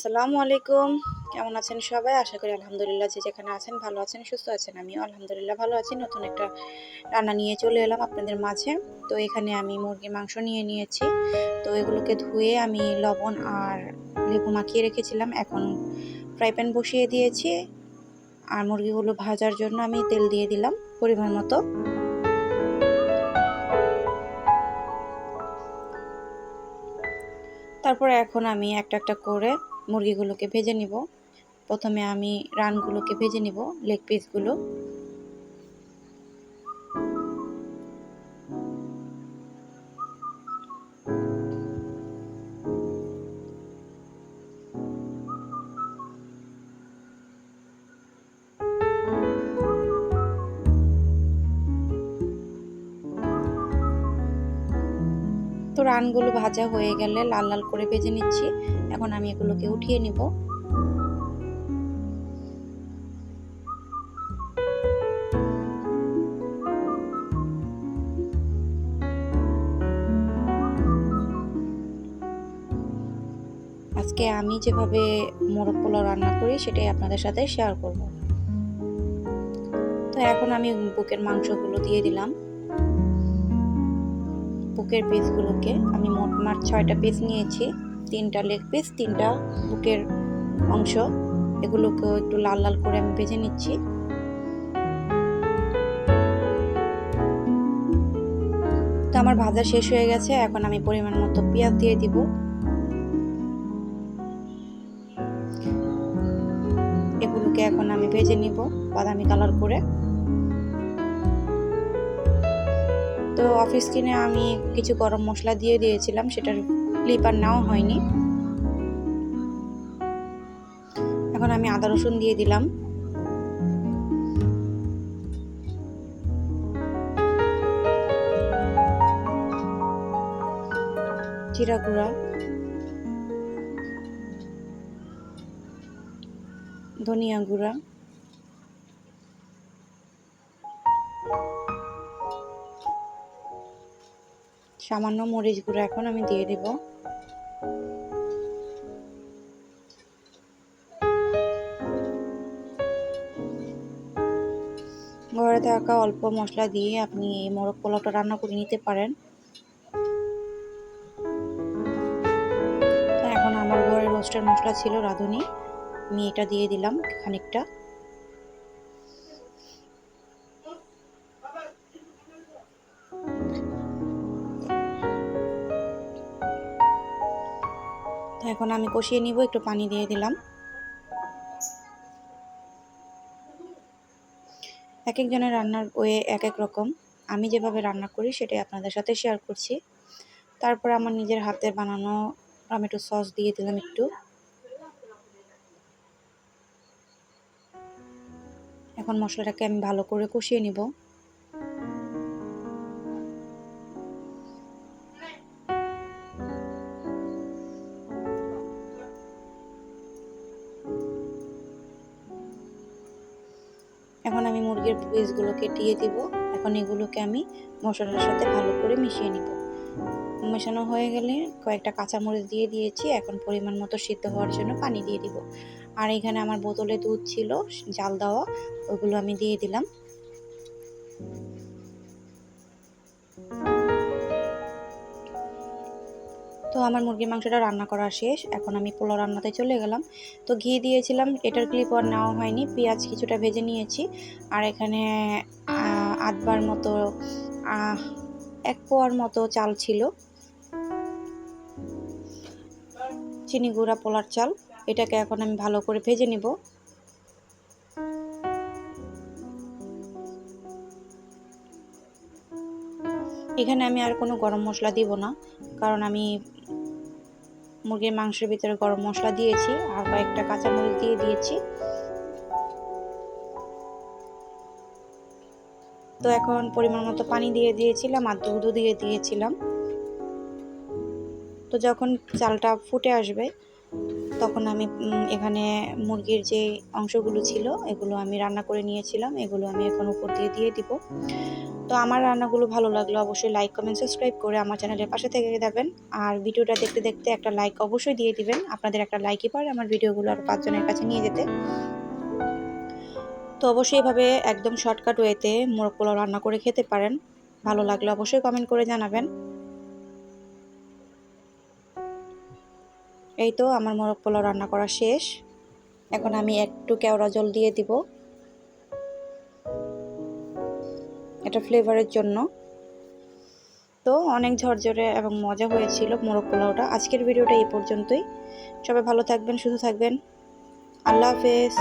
আসসালামু আলাইকুম। কেমন আছেন সবাই? আশা করি আলহামদুলিল্লাহ যে যেখানে আছেন ভালো আছেন, সুস্থ আছেন। আমিও আলহামদুলিল্লাহ ভালো আছি। নতুন একটা রান্না নিয়ে চলে এলাম আপনাদের মাঝে। তো এখানে আমি মুরগির মাংস নিয়ে নিয়েছি। তো এগুলোকে ধুয়ে আমি লবণ আর লেবু মাখিয়ে রেখেছিলাম। এখন ফ্রাই প্যান বসিয়ে দিয়েছি। আর মুরগিগুলো ভাজার জন্য আমি তেল দিয়ে দিলাম পরিমাণ মতো। তারপরে এখন আমি একটা একটা করে মুরগিগুলোকে ভেজে নিব। প্রথমে আমি রানগুলোকে ভেজে নিব, লেগ পিসগুলো। তো রানগুলো ভাজা হয়ে গেলে লাল লাল করে ভেজে নিচ্ছি। এখন আমি এগুলোকে উঠিয়ে নিব। আজকে আমি যেভাবে মোরগ পোলাও রান্না করি সেটাই আপনাদের সাথে শেয়ার করব। তো এখন আমি বুকের মাংসগুলো দিয়ে দিলাম। বুকের পিসগুলোকে আমি মোট 6টা পিস নিয়েছি। 3টা লেগ পিস, 3টা বুকের অংশ। এগুলোকেও একটু লাল লাল করে আমি ভেজে নিচ্ছি। তো আমার ভাজা শেষ হয়ে গেছে। এখন আমি পরিমাণ মতো পেঁয়াজ দিয়ে দিব। এগুলোকে এখন আমি ভেজে নিব বাদামি কালার করে। তো অফ স্ক্রিনে আমি কিছু গরম মশলা দিয়ে দিয়েছিলাম, সেটার ক্লিপ আর নেওয়া হয়নি। এখন আমি আদা রসুন দিয়ে দিলাম। জিরা গুঁড়া, ধনিয়া গুঁড়া, সামান্য মরিচ গুঁড়া এখন আমি দিয়ে দেব। ঘরে থাকা অল্প মশলা দিয়ে আপনি এই মোরগ পোলাওটা রান্না করে নিতে পারেন। এখন আমার ঘরে রোস্টের মশলা ছিল রাঁধুনি, আমি এটা দিয়ে দিলাম খানিকটা। তো এখন আমি কষিয়ে নিব, একটু পানি দিয়ে দিলাম। এক একজনের রান্নার ওয়ে এক এক রকম। আমি যেভাবে রান্না করি সেটাই আপনাদের সাথে শেয়ার করছি। তারপর আমার নিজের হাতে বানানো টমেটো সস দিয়ে দিলাম একটু। এখন মশলাটাকে আমি ভালো করে কষিয়ে নিব। এখন আমি মুরগির পিসগুলোকে দিয়ে দিব। এখন এগুলোকে আমি মশলার সাথে ভালো করে মিশিয়ে নিব। মেশানো হয়ে গেলে কয়েকটা কাঁচামরিচ দিয়ে দিয়েছি। এখন পরিমাণ মতো সিদ্ধ হওয়ার জন্য পানি দিয়ে দিব। আর এখানে আমার বোতলে দুধ ছিল জাল দেওয়া, ওগুলো আমি দিয়ে দিলাম। তো আমার মুরগির মাংসটা রান্না করা শেষ। এখন আমি পোলাও রান্নাতে চলে গেলাম। তো ঘি দিয়েছিলাম, এটার ক্লিপ আর নেওয়া হয়নি। পেঁয়াজ কিছুটা ভেজে নিয়েছি। আর এখানে আধবার মতো 1 পোয়ার মতো চাল ছিল, চিনি গুঁড়া পোলার চাল। এটাকে এখন আমি ভালো করে ভেজে নিব। এখানে আমি আর কোনো গরম মশলা দিব না, কারণ আমি মুরগির মাংসের ভিতরে গরম মশলা দিয়েছি আর কয়েকটা কাঁচামরিচ দিয়ে দিয়েছি। তো এখন পরিমাণ মতো পানি দিয়ে দিয়েছিলাম আর দুধও দিয়ে দিয়েছিলাম। তো যখন চালটা ফুটে আসবে তখন আমি এখানে মুরগির যে অংশগুলো ছিল এগুলো আমি রান্না করে নিয়েছিলাম, এগুলো আমি এখন উপর দিয়ে দিব। তো আমার রান্নাগুলো ভালো লাগলে অবশ্যই লাইক কমেন্ট সাবস্ক্রাইব করে আমার চ্যানেলের পাশে থেকে যাবেন। আর ভিডিওটা দেখতে দেখতে একটা লাইক অবশ্যই দিয়ে দিবেন। আপনাদের একটা লাইকই পারে আমার ভিডিওগুলো আরও 5 জনের কাছে নিয়ে যেতে। তো অবশ্যই এভাবে একদম শর্টকাট ওয়েতে মোরগ পোলাও রান্না করে খেতে পারেন। ভালো লাগলে অবশ্যই কমেন্ট করে জানাবেন। এই তো আমার মোরগ পোলাও রান্না করা শেষ। এখন আমি একটু কেওড়া জল দিয়ে দিব, এটা ফ্লেভারের জন্য। তো অনেক ঝরঝরে এবং মজা হয়েছিল মোরগ পোলাওটা। আজকের ভিডিওটা এই পর্যন্তই। সবাই ভালো থাকবেন, সুস্থ থাকবেন। আল্লাহ হাফেজ।